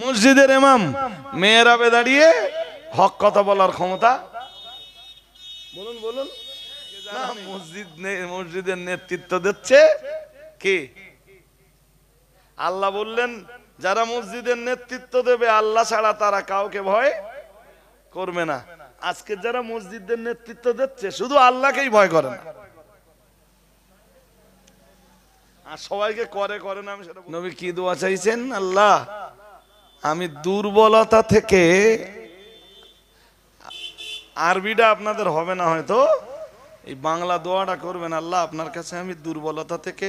মসজিদের ইমাম মেহরাবে দাঁড়িয়ে হক কথা বলার ক্ষমতা? বলুন বলুন। মসজিদের নেতৃত্ব দিচ্ছে কি? আল্লাহ বললেন যারা মসজিদের নেতৃত্ব দেবে আল্লাহ ছাড়া তারা কাউকে ভয় করবে না। আজকে যারা মসজিদের নেতৃত্ব দিচ্ছে শুধু আল্লাহকেই ভয় করে না, আর সবাইকে করে না। আমি সেটা নবী কি দোয়া চাইছেন? আল্লাহ আমি দুর্বলতা থেকে, আরবিটা আপনাদের হবে না হয়তো, এই বাংলা দোয়াটা করবেন। আল্লাহ আপনার কাছে আমি দুর্বলতা থেকে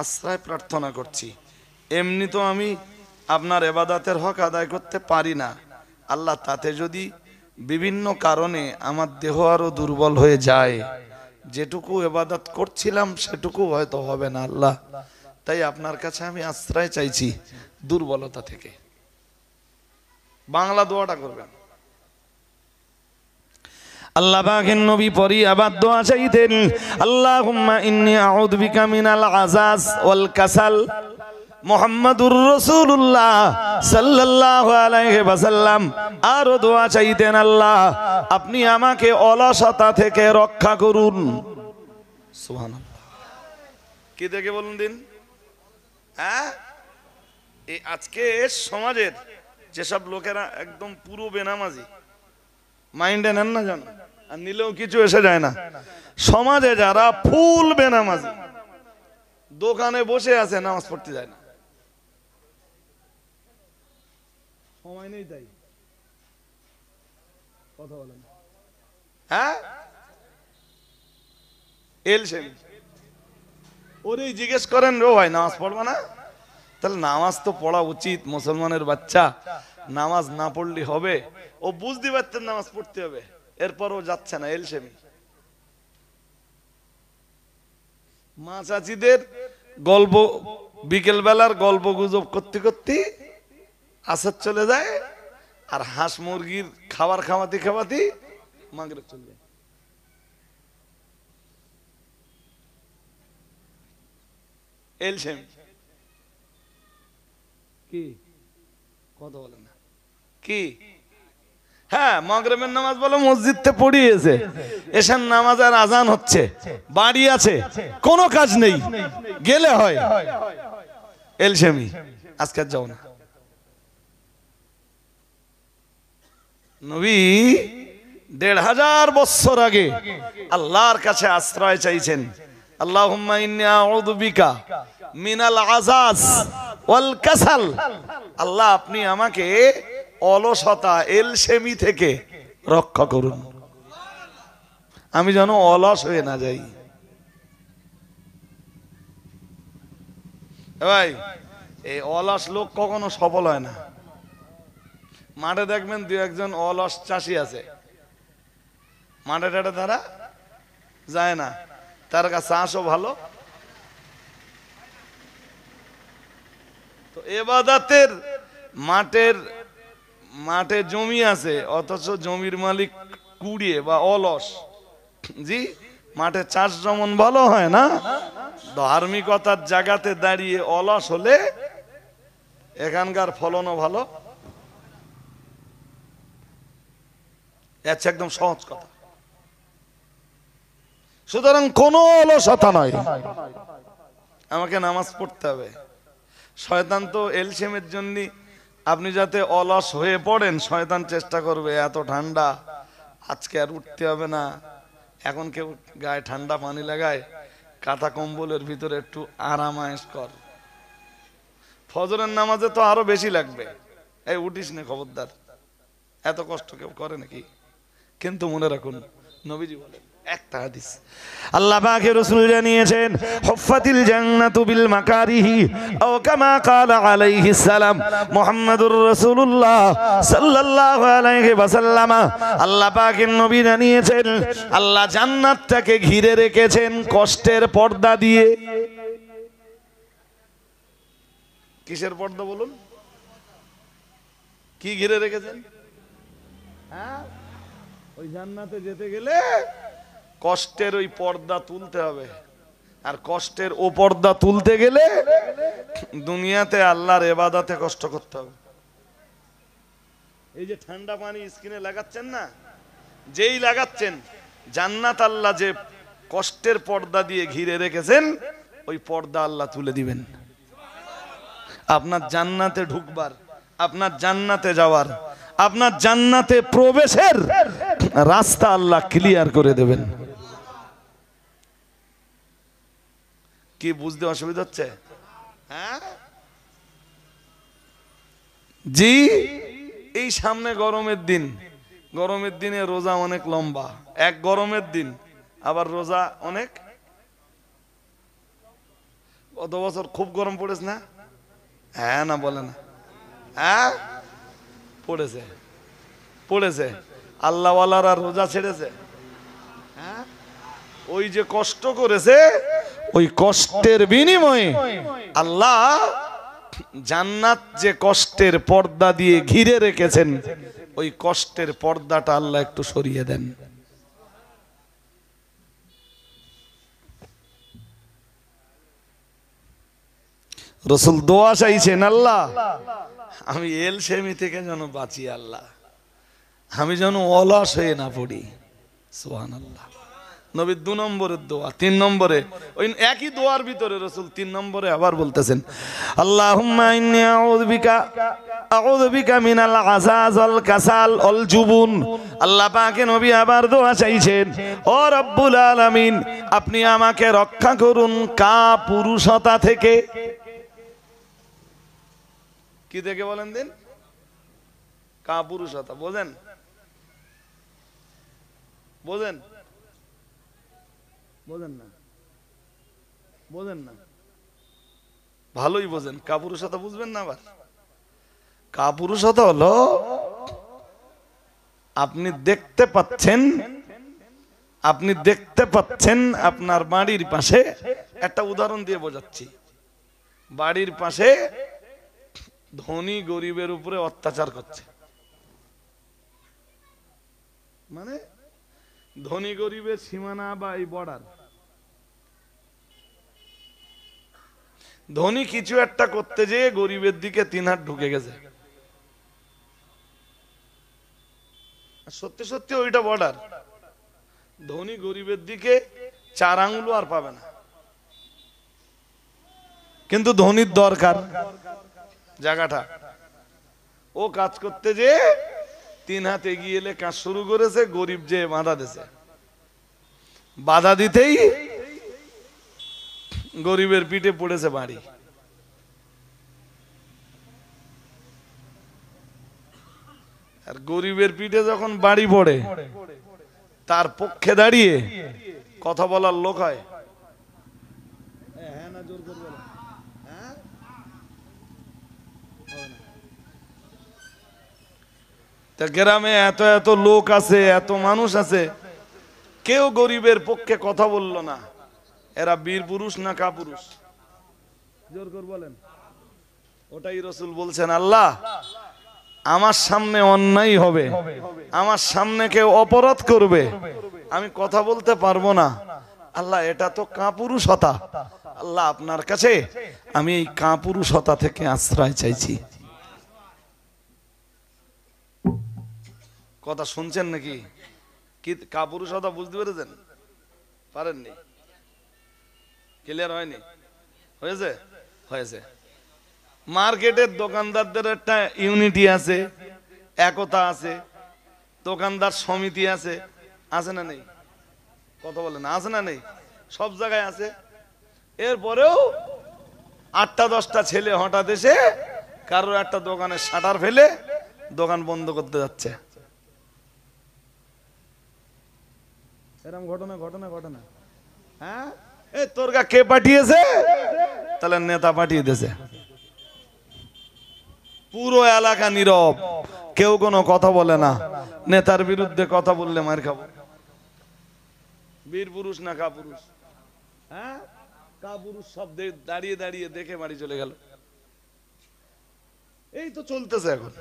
আশ্রয় প্রার্থনা করছি। এমনি তো আমি আপনার ইবাদতের হক আদায় করতে পারি না আল্লাহ, তাতে যদি বিভিন্ন কারণে আমার দেহ আরো দুর্বল হয়ে যায়, যেটুকু ইবাদত করছিলাম সেটুকু হয়তো হবে না আল্লাহ, তাই আপনার কাছে আমি আশ্রয় চাইছি দুর্বলতা থেকে। বাংলা দোয়াটা করবেন। আল্লাহ পাকের নবী পরি আবার দোয়া চাইতেন, আল্লাহুম্মা ইন্নী আউযু বিকা মিনাল আযাজ ওয়াল কাসাল। মুহাম্মাদুর রাসূলুল্লাহ সাল্লাল্লাহু আলাইহি ওয়াসাল্লাম আরো দোয়া চাইতেন, আল্লাহ আপনি আমাকে অলসতা থেকে রক্ষা করুন। সুবহানাল্লাহ। কি দেখে বলুন দিন? হ্যাঁ, এই আজকে সমাজের যেসব লোকেরা একদম পুরো বেনামাজি, মাইন্ডে নেন না জান, আর নিলেও কিছু এসে যায় না। সমাজে যারা ফুল বেনামাজি, দোকানে বসে আছে, নামাজ পড়তে যায় না, সময় নেই, তাই কথা বলেন। হ্যাঁ, এলছেন ওরে জিজ্ঞেস করেন, ও ভাই নামাজ পড়বা না? তাহলে নামাজ তো পড়া উচিত, মুসলমানের বাচ্চা, নামাজ না পড়লে হবে? ও বুঝতে পারতেন নামাজ পড়তে হবে, এরপর ও যাচ্ছে না, এলছেমি। মা চাচিদের গল্প, বিকেল বেলার গল্প গুজব করতে করতে আসর চলে যায়, আর হাঁস মুরগির খাবার খাওয়াতে মাগরিব চলে যায়। এলছেমি কি কথা বলেন না কি? হ্যাঁ, মাগরিবের নামাজ বলো মসজিদ থেকে পড়িয়েছে, এশার নামাজ আর আজান হচ্ছে, বাড়ি আছে, কোনো কাজ নেই, গেলে হয় এলছেমি, আজকে যাও না। নবী ১৫০০ বছর আগে আল্লাহর কাছে আশ্রয় চাইছেন, আল্লাহুম্মা ইন্নী আউযু বিকা মিনাল আযাজ ওয়াল কাসাল। আল্লাহ আপনি আমাকে অলসতা, এলসেমি থেকে রক্ষা করুন, আমি যেন অলস হয়ে না যাই। ভাই, এই অলস লোক কখনো সফল হয় না। মাঠে দেখবেন দু একজন অলস চাষি আছে, মাঠে টাটে তারা যায় না, তার কাছে চাষও ভালো। তো ইবাদতের মাঠে জমি আছে, অথচ জমির মালিক কুড়িয়ে বা অলস। জি, মাঠে চাষ যেমন ভালো হয় না, ধার্মিকতার জায়গাতে দাঁড়িয়ে অলস হলে এখানকার ফলনও ভালো। আচ্ছা, একদম সহজ কথা। সুতরাং কোনো অলসতা নয়, আমাকে নামাজ পড়তে হবে। শয়তান তো এলসেমের জন্য, আপনি যাতে অলস হয়ে পড়েন, শয়তান চেষ্টা করবে এত ঠান্ডা, আজকে আর উঠতে হবে না। এখন কেউ গায়ে ঠান্ডা পানি লাগায়, কাঁথা কম্বলের ভিতরে একটু আরামায়েশ কর, ফজরের নামাজে তো আরো বেশি লাগবে, এই উঠিস না খবরদার, এত কষ্ট কেউ করে নাকি? কিন্তু মনে রাখুন, নবীজি বলেন একটা হাদিস, আল্লাহ পাকের রাসূল জানিয়েছেন, হুফাতিল জান্নাতু বিল মাকারিহি আও কামা ক্বালা আলাইহিস সালাম মুহাম্মাদুর রাসূলুল্লাহ সাল্লাল্লাহু আলাইহি ওয়াসাল্লাম। আল্লাহ পাকের নবী জানিয়েছেন, আল্লাহ জান্নাতটাকে ঘিরে রেখেছেন কষ্টের পর্দা দিয়ে। কিসের পর্দা বলুন? কি ঘিরে রেখেছেন? হ্যাঁ, ওই জান্নাতে যেতে গেলে কষ্টের ওই পর্দা তুলতে হবে, আর কষ্টের ও পর্দা তুলতে গেলে দুনিয়াতে আল্লাহর ইবাদতে কষ্ট করতে হবে। এই যে ঠান্ডা পানি স্কিনে লাগাচ্ছেন না, যেই লাগাচ্ছেন জান্নাত আল্লাহ যে কষ্টের পর্দা দিয়ে ঘিরে রেখেছেন ওই পর্দা আল্লাহ তুলে দিবেন। আপনার জান্নাতে ঢুকবার, আপনার জান্নাতে যাওয়ার, আপনার জান্নাতে প্রবেশের রাস্তা আল্লাহ ক্লিয়ার করে দেবেন। কি বুঝতে অসুবিধা হচ্ছে? হ্যাঁ জি। এই সামনে গরমের দিন, গরমের দিনে রোজা অনেক লম্বা, এক গরমের দিন আবার রোজা অনেক। গত বছর খুব গরম পড়েছে না? হ্যাঁ না বলে না? হ্যাঁ পড়েছে, পড়েছে। আল্লাহওয়ালারা রোজা ছেড়েছে। হ্যাঁ ওই যে কষ্ট করেছে, ওই কষ্টের বিনিময়ে আল্লাহ জান্নাত যে কষ্টের পর্দা দিয়ে ঘিরে রেখেছেন ওই কষ্টের পর্দাটা আল্লাহ একটু সরিয়ে দেন। রাসূল দোয়া চাইছেন, আল্লাহ আমি এলশেমি থেকে যেন বাঁচি, আল্লাহ আমি যেন অলস হয়ে না পড়ি। সুবহানাল্লাহ। নবীর 2 নম্বরের দোয়া। 3 নম্বরে ওই একই দোয়ার ভিতরে রাসূল 3 নম্বরে আবার বলতেছেন, আল্লাহুম্মা ইন্নী আউযু বিকা মিনাল আযাজ ওয়াল কাসাল ওয়াল জুবুন। আল্লাহ পাকে নবী আবার দোয়া চাইছেন, ও রব্বুল আলামিন আপনি আমাকে রক্ষা করুন কাপুরুষতা থেকে। কি থেকে বলেন দিন? কাপুরুষতা। বোঝেন? বোঝেন? বোঝেন না? বোঝেন না? ভালোই বোঝেন। কাপুরুষতা বুঝবেন না আবার? কাপুরুষতা হলো আপনি দেখতে পাচ্ছেন, আপনি দেখতে পাচ্ছেন আপনার বাড়ির পাশে, একটা উদাহরণ দিয়ে বোঝাচ্ছি, বাড়ির পাশে ধনী গরিবের উপরে অত্যাচার করছে। মানে ধনী গরিবের সীমানা বা এই বর্ডার, ধনী কিছু একটা করতে যেয়ে গরিবের দিকে 3 হাত ঢুকে গেছে। সত্যি সত্যি ওইটা বর্ডার, ধনী গরিবের দিকে 4 আঙ্গুলও আর পাবে না, কিন্তু ধনীর দরকার জায়গাটা। ও কাজ করতে যে 3 হাত এগিয়ে এলে কাজ শুরু করেছে, গরিব যে বাধা দিছে, বাধা দিতেই গরিবের পিঠে পড়েছে বাড়ি। আর গরিবের পিঠে যখন বাড়ি পড়ে তার পক্ষে দাঁড়িয়ে কথা বলার লোক হয়। তা গ্রামে এত এত লোক আছে, এত মানুষ আছে, কেউ গরিবের পক্ষে কথা বলল না। এরা বীর পুরুষ না কাপুরুষ? জোর করে বলেন। ওটাই রাসূল বলছেন, আল্লাহ আমার সামনে অন্যায় হবে, আমার সামনে কেউ অপরাধ করবে, আমি কথা বলতে পারবো না, আল্লাহ এটা তো কাপুরুষতা। আল্লাহ আপনার কাছে আমি এই কাপুরুষতা থেকে আশ্রয় চাইছি। কথা শুনছেন নাকি? কি কাপুরুষতা বুঝতে পেরেছেন? পারেননি? ক্লিয়ার হয়নি? হয়েছে? হয়েছে। মার্কেটের দোকানদারদের একটা ইউনিটি আছে, একতা আছে, দোকানদার সমিতি আছে, আছে না নেই? কথা বলেন, আছে না নেই? সব জায়গায় আছে। এরপরেও 8টা-10টা ছেলে হঠাৎ এসে কারোর একটা দোকানের শাটার ফেলে দোকান বন্ধ করতে যাচ্ছে। এরকম ঘটনা ঘটনা ঘটনা। হ্যাঁ এই তোর গা কে পাঠিয়েছে? তাহলে নেতা পাঠিয়ে দিয়েছে। পুরো এলাকা নীরব, কেউ কোনো কথা বলে না। নেতার বিরুদ্ধে কথা বললে মার খাবো। বীর পুরুষ না কাপুরুষ? হ্যাঁ কাপুরুষ সব দাঁড়িয়ে দাঁড়িয়ে দেখে বাড়ি চলে গেল। এই তো চলতেছে এখন,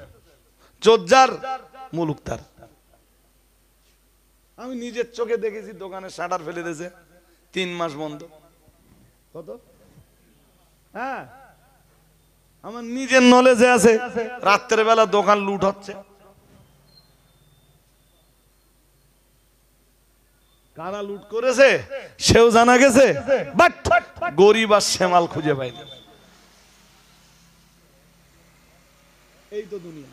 চোরজার মুলুক তার। আমি নিজের চোখে দেখেছি দোকানে শাটার ফেলে দিয়েছে, 3 মাস বন্ধ। কত? হ্যাঁ আমার নিজের নলেজে আছে, রাত্রের বেলা দোকান লুট হচ্ছে, কারা লুট করেছে সেও জানা গেছে, বাট গরিব আর শ্যামাল খুঁজে পাইনি। এই তো দুনিয়া।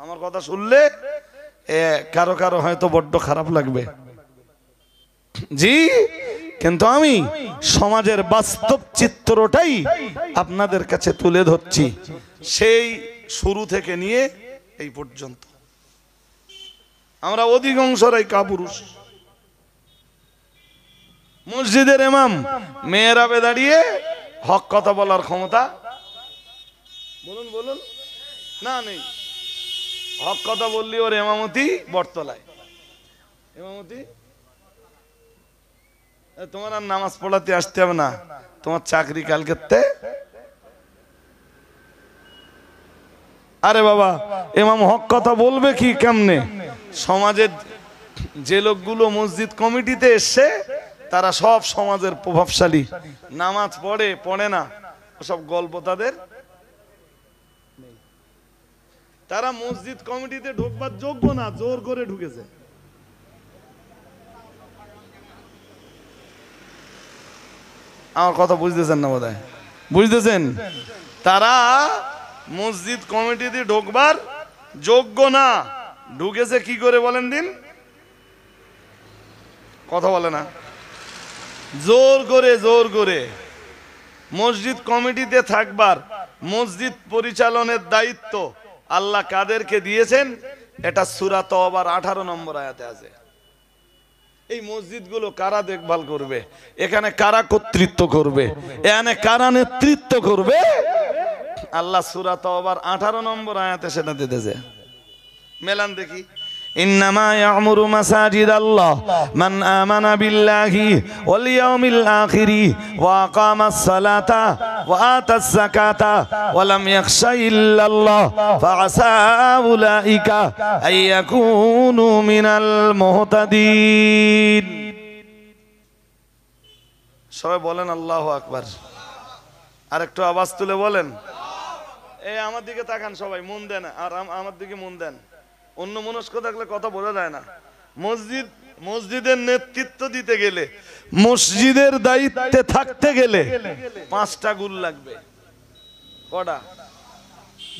আমার কথা শুনলে কারো কারো হয়তো বড্ড খারাপ লাগবে, জি, কিন্তু আমি সমাজের বাস্তব চিত্রটাই আপনাদের কাছে তুলে ধরছি, সেই শুরু থেকে নিয়ে এই পর্যন্ত। আমরা অধিকাংশরাই কাপুরুষ। মসজিদের ইমাম মেহরাবে দাঁড়িয়ে হক কথা বলার ক্ষমতা, বলুন বলুন, না নেই। হক কথা বললি ওর ইমামতি বটতলায়, ইমামতি। তোমার আর নামাজ পড়াতে আসতে হবে না, তোমার চাকরি কালকেতে। আরে বাবা, ইমাম হক কথা বলবে কি কেমনে? সমাজের যে লোকগুলো মসজিদ কমিটিতে এসছে তারা সব সমাজের প্রভাবশালী, নামাজ পড়ে পড়ে না সব গল্প তাদের। তারা মসজিদ কমিটিতে ঢুকবার যোগ্য না, জোর করে ঢুকেছে। আমার কথা বুঝতেছেন না বোধহয়? বুঝতেছেন? তারা মসজিদ কমিটিতে ঢুকবার যোগ্য না, ঢুকেছে কি করে বলেন দিন? কথা বলে না, জোর করে জোর করে। মসজিদ কমিটিতে থাকবার, মসজিদ পরিচালনের দায়িত্ব আল্লাহ কাদেরকে দিয়েছেন? এটা সূরা তওবার 18 নম্বর আয়াতে আছে। এই মসজিদগুলো কারা দেখভাল করবে? এখানে কারা কর্তৃত্ব করবে? এখানে কারা নেতৃত্ব করবে? আল্লাহ সূরা তওবার 18 নম্বর আয়াতে সেটা দিতেছে। মেলান দেখি। ইন্নামা ইয়ামুরু মাসাজিদাল্লাহ মান আমানা বিল্লাহি ওয়াল ইয়াউমিল আখিরি ওয়া আকামাস সালাতা ওয়া আতাস যাকাতা ওয়া লাম ইয়াখশা ইল্লাল্লাহ ফাআসা উলাইকা আইয়াকুনু মিনাল মুহতাদিন। সবাই বলেন আল্লাহু আকবার। আরেকটু আওয়াজ তুলে বলেন। এই আমার দিকে তাকান সবাই, মন দেন, আর আমার দিকে মন দেন। অন্য মনস্ক থাকলে কথা বোঝা যায় না। মসজিদের নেতৃত্ব দিতে গেলে, মসজিদের দায়িত্বে থাকতে গেলে 5টা গুণ লাগবে। কটা?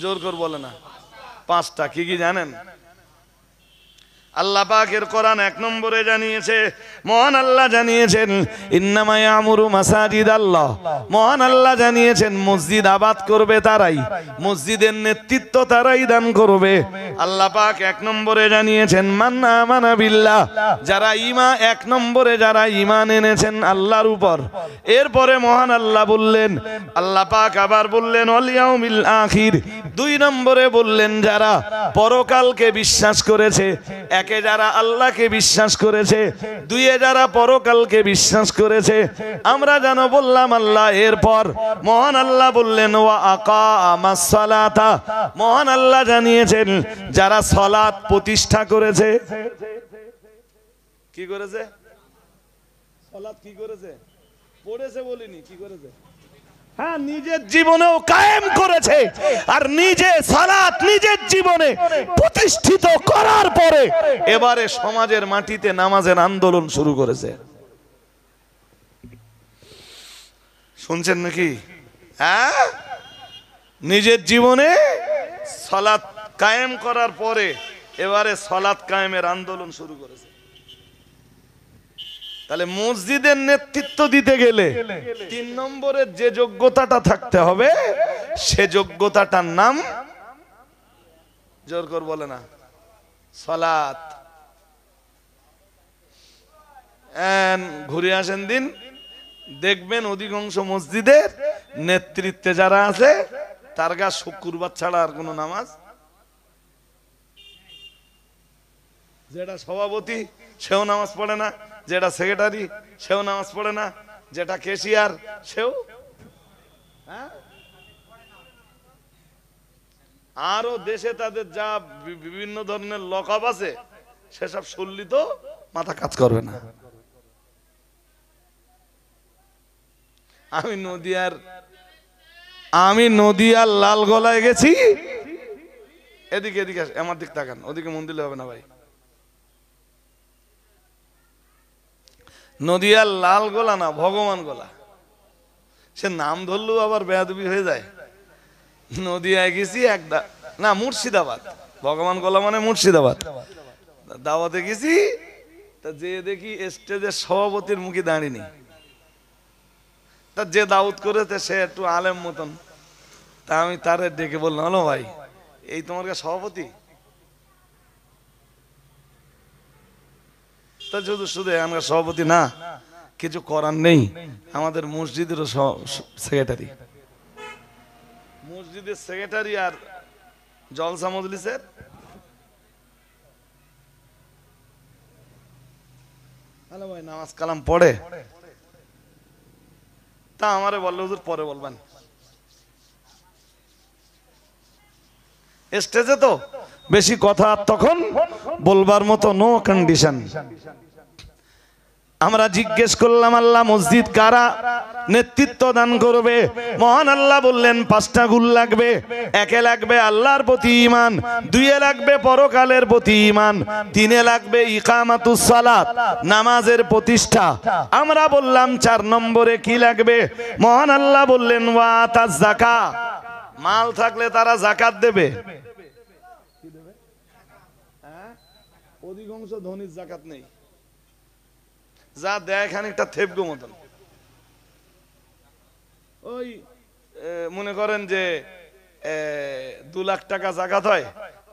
জোর করে বলে না। 5টা। কি কি জানেন? আল্লাহ পাকের কোরআন 1 নম্বরে জানিয়েছে, মহান আল্লাহ জানিয়েছেন ইন্নামা ইয়ামুরু মাসাজিদাল্লাহ। মহান আল্লাহ জানিয়েছেন মসজিদ আবাদ করবে তারাই, মসজিদের নেতৃত্ব তারাই দান করবে। আল্লাহ পাক 1 নম্বরে জানিয়েছেন মান আমানা বিল্লাহ, যারা 1 নম্বরে যারা ঈমান এনেছেন আল্লাহর উপর। এরপরে মহান আল্লাহ বললেন, আল্লাহ পাক আবার বললেন ওয়াল ইয়াউমিল আখির। 2 নম্বরে বললেন যারা পরকালকে বিশ্বাস করেছে। একে যারা আল্লাহকে বিশ্বাস করেছে, 2 যারা পরকালকে বিশ্বাস করেছে। আমরা যেন বললাম আল্লাহ। এরপর মহান আল্লাহ বললেন ওয়া আকামাস সালাতা। মহান আল্লাহ জানিয়েছেন যারা সালাত প্রতিষ্ঠা করেছে। কি করেছে? সালাত কি করেছে? পড়েছে বলিনি, কি করেছে? হ্যাঁ, নিজের জীবনেও কায়েম করেছে। আর নিজে সালাত নিজের জীবনে প্রতিষ্ঠিত করার পরে এবারে সমাজের মাটিতে নামাজের আন্দোলন শুরু করেছে। শুনছেন নাকি? হ্যাঁ, নিজের জীবনে সালাত কায়েম করার পরে এবারে সালাত কায়েমের আন্দোলন শুরু করেছে। তাহলে মসজিদের নেতৃত্ব দিতে গেলে 3 নম্বরের যে যোগ্যতাটা থাকতে হবে, সে যোগ্যতাটার নাম, জোর করে বলে না, সালাত। ঘুরে আসেন দিন, দেখবেন অধিকাংশ মসজিদের নেতৃত্বে যারা আছে তার গা শুক্রবার ছাড়া আর কোন নামাজ। যেটা সভাপতি সেও নামাজ পড়ে না, যেটা সেক্রেটারি সেও নামাজ পড়ে না, যেটা ক্যাশিয়ার সেও। আরো দেশে তাদের যা বিভিন্ন ধরনের লকআপ আছে সেসব শুনলি তো মাথা কাজ করবে না। আমি নদিয়ার আমি নদিয়ার লালগোলায় গেছি। এদিকে এদিকে আমার দিক তাকান, ওদিকে মন দিলে হবে না ভাই। নদিয়ার লালগোলা না, ভগবান গোলা। সে নাম ধরলেও আবার বেয়াদবি হয়ে যায়। নদিয়ায় গেছি একটা, না মুর্শিদাবাদ, ভগবান গোলা মানে মুর্শিদাবাদ। দাওয়াতে গেছি, তা যে দেখি স্টেজের সভাপতির মুখে দাঁড়িয়ে নেই। তা যে দাউদ করেছে সে একটু আলেম মতন, তা আমি তারে ডেকে বললাম, হলো ভাই এই তোমার কাছে সভাপতি? তা শুধু শুধু আমার সভাপতি না, কিছু করার নেই, আমাদের মসজিদেরও সেক্রেটারি, মসজিদের সেক্রেটারি আর জলসা মজলিসের। হ্যালো ভাই, নামাজ কালাম পড়ে? তা আমারে বললো হুজুর পরে বলবেন, স্টেজে তো বেশি কথা তখন বলবার মতো নো কন্ডিশন। আমরা জিজ্ঞেস করলাম আল্লাহ মসজিদ কারা নেতৃত্ব দান করবে? মহান আল্লাহ বললেন 5টা গুণ লাগবে। একে লাগবে আল্লাহর প্রতি ঈমান, দুইয়ে লাগবে পরকালের প্রতি ঈমান, তিনে লাগবে ইকামাতুস সালাত, নামাজের প্রতিষ্ঠা। আমরা বললাম 4 নম্বরে কি লাগবে? মহান আল্লাহ বললেন ওয়া আতাজ যাকাত, মাল থাকলে তারা যাকাত দেবে। অধিকাংশ ধনীর যাকাত নেই, যা দেয় খানিকটা থেপগো মতন। ওই মনে করেন যে 2 লাখ টাকা যাকাত হয়,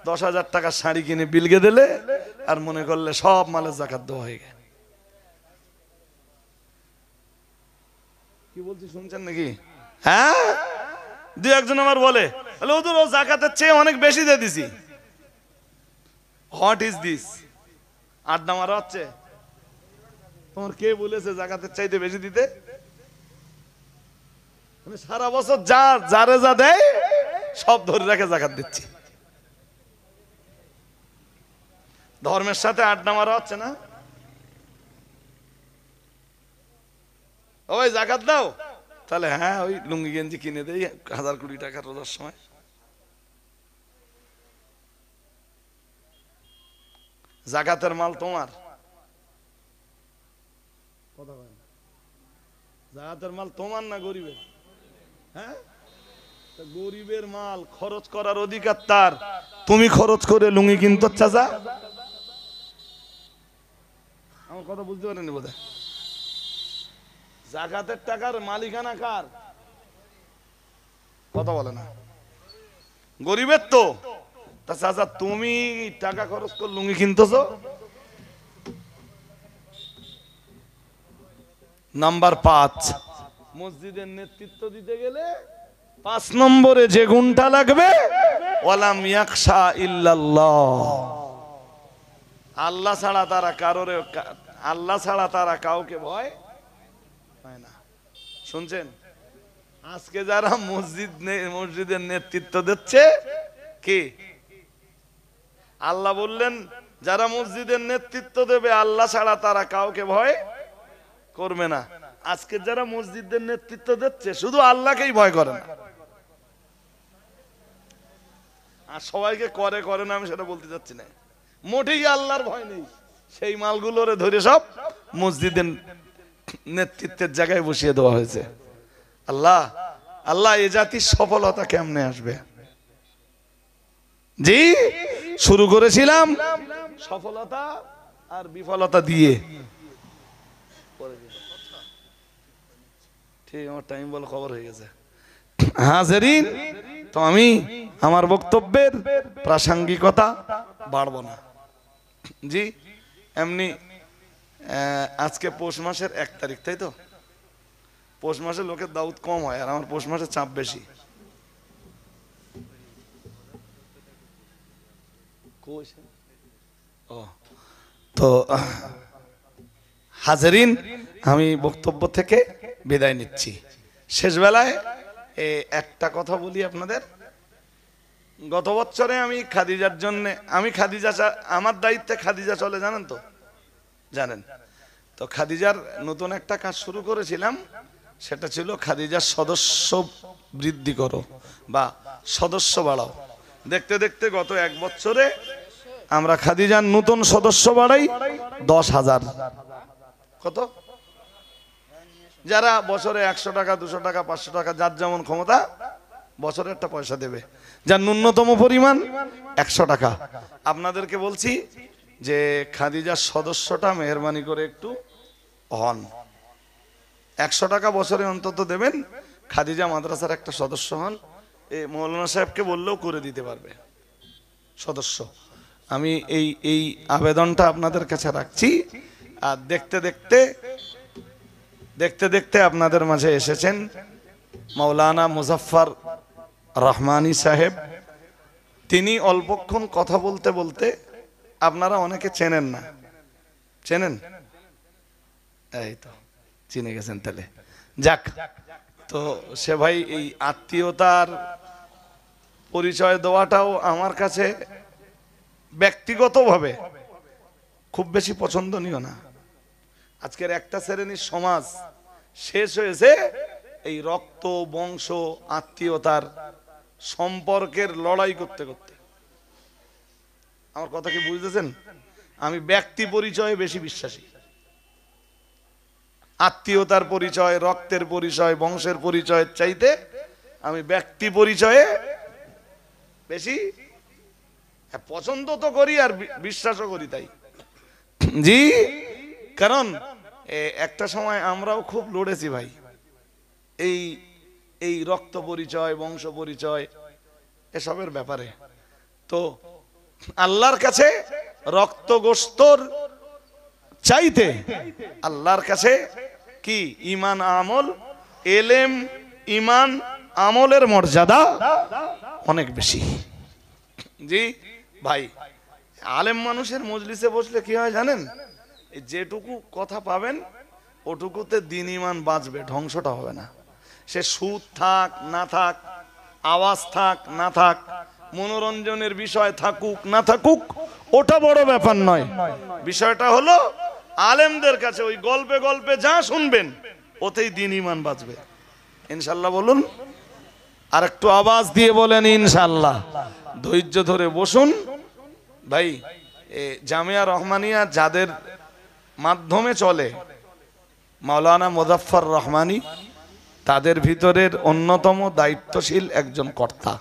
10,000 টাকা শাড়ি কিনে বিলগে দিলে আর মনে করলে সব মালের যাকাত দেওয়া হয়ে গেল। কি বলছি শুনছেন নাকি? হ্যাঁ, 2-1 জন আমার বলে হুজুর ও যাকাতের চেয়ে অনেক বেশি দিয়ে দিছি। What is this? আড্ডা মারা হচ্ছে? তোমার কে বলেছে যাকাতের চাইতে বেশি দিতে? মানে সারা বছর যারে যা দেয় সব ধরে রাখে যাকাত দিচ্ছি। ধর্মের সাথে আড্ডা মারা হচ্ছে না? ওই যাকাত দাও, তাহলে হ্যাঁ ওই লুঙ্গি গেঞ্জি কিনে দেই 1000-20 টাকা রোজার সময়। যাকাতের মাল তোমার, যাকাতের মাল তোমার না গরিবের? হ্যাঁ, গরিবের মাল খরচ করার অধিকার তার। তুমি খরচ করে লুঙ্গি কিনতে চাচা? আমার কথা বুঝতে পারেনি বোধহয়। যাকাতের টাকার মালিকানা কার? কথা বলে না, গরিবের তো। তা চাচা তুমি টাকা খরচ করে লুঙ্গি কিনতেছ? নাম্বার 5, মসজিদের নেতৃত্ব দিতে গেলে 5 নম্বরে যে গুণটা লাগবে, ওয়ালাম ইয়াখশা ইল্লাল্লাহ, আল্লাহ ছাড়া তারা কারোরে, আল্লাহ ছাড়া তারা কাউকে ভয় পায় না। শুনছেন? আজকে যারা মসজিদের নেতৃত্ব দিচ্ছে কি? আল্লাহ বললেন যারা মসজিদের নেতৃত্ব দেবে আল্লাহ ছাড়া তারা কাউকে ভয় করবে না। আজকে যারা মসজিদের নেতৃত্ব দিচ্ছে শুধু আল্লাহকেই ভয় করে না। আর সবাইকে করে না আমি সেটা বলতে চাচ্ছি না, মোটেই আল্লাহর ভয় নেই। সেই মালগুলোরে ধরে সব মসজিদের নেতৃত্বের জায়গায় বসিয়ে দেওয়া হয়েছে। আল্লাহ আল্লাহ এ জাতির সফলতা কেমনে আসবে? জি, শুরু করেছিলাম সফলতা আর বিফলতা দিয়ে। ঠিক আমার টাইম বল খবর হয়ে গেছে। হাজেরিন, তো আমি আমার বক্তব্যের প্রাসঙ্গিকতা বাড়বো না। জি, এমনি আজকে পৌষ মাসের 1 তারিখ, তাই তো? পৌষ মাসে লোকের দাউদ কম হয়, আর আমার পৌষ মাসে চাপ বেশি। তো হাজেরিন, আমি বক্তব্য থেকে বিদায় নিচ্ছি। শেষ বেলায় একটা কথা বলি আপনাদের। গত বছরে আমি খাদিজার জন্য, আমার দায়িত্বে খাদিজা চলে, জানেন তো? জানেন তো? খাদিজার নতুন একটা কাজ শুরু করেছিলাম, সেটা ছিল খাদিজার সদস্য বৃদ্ধি করো বা সদস্য বাড়াও। দেখতে দেখতে গত 1 বছরে আমরা খাদিজার নতুন সদস্য বাড়াই 10,000। কত? যারা বছরে 100 টাকা 200 টাকা 500 টাকা যার যেমন ক্ষমতা বছরে একটা পয়সা দেবে, যার ন্যূনতম পরিমাণ 100 টাকা। আপনাদেরকে বলছি যে খাদিজার সদস্যটা মেহেরবানি করে একটু হন, 100 টাকা বছরে অন্তত দেবেন। খাদিজা মাদ্রাসার একটা সদস্য হন। এই মৌলানা সাহেবকে বললেও করে দিতে পারবে সদস্য। আমি এই আবেদনটা আপনাদের কাছে রাখছি। আর দেখতে দেখতে আপনাদের মাঝে এসেছেন মাওলানা মুজাফফর রহমানী সাহেব। তিনি অল্পক্ষণ কথা বলতে বলতে, আপনারা অনেকে চেনেন না, চেনেন? এই তো চিনে গেছেন তাহলে, যাক। তো সে ভাই এই আত্মীয়তার পরিচয় দেওয়াটাও আমার কাছে ব্যক্তিগতভাবে খুব বেশি পছন্দনীয় না। আজকের একটা শ্রেণীর সমাজ শেষ হয়েছে এই রক্ত বংশ আত্মীয়তার সম্পর্কের লড়াই করতে করতে। আমার কথা কি বুঝতেছেন? আমি ব্যক্তি পরিচয়ে বেশি বিশ্বাসী। আত্মীয়তার পরিচয়, রক্তের পরিচয়, বংশের পরিচয়ের চাইতে আমি ব্যক্তি পরিচয়ে বেশি পছন্দ তো করি আর বিশ্বাসও করি। তাই জি, কারণ একটা সময় আমরাও খুব লড়েছি ভাই এই রক্ত পরিচয়, বংশ পরিচয় এসবের ব্যাপারে। তো আল্লাহর কাছে রক্ত গোস্তর চাইতে আল্লাহর কাছে কি ঈমান আমল, এলেম ঈমান আমলের মর্যাদা অনেক বেশি। জি ভাই, আলেম মানুষের মজলিসে বসলে কি হয় জানেন? যেটুকু কথা পাবেন ওটুকুতে দিন ঈমান বাঁচবে, ধ্বংসটা হবে না। সে সুদ থাক না থাক, আওয়াজ থাক না থাক, মনোরঞ্জনের বিষয় থাকুক না থাকুক, ওটা বড় ব্যাপার নয়। বিষয়টা হলো আলেমদের কাছে ওই গল্পে গল্পে যা শুনবেন ওতেই দিন ঈমান বাঁচবে ইনশাল্লাহ। বলুন আর একটু আওয়াজ দিয়ে বলেন ইনশাল্লাহ। ধৈর্য ধরে বসুন ভাই। জামিয়া রহমানিয়া যাদের মাধ্যমে চলে, মাওলানা মুজাফফর রহমানী তাদের ভিতরের অন্যতম দায়িত্বশীল একজন কর্তা।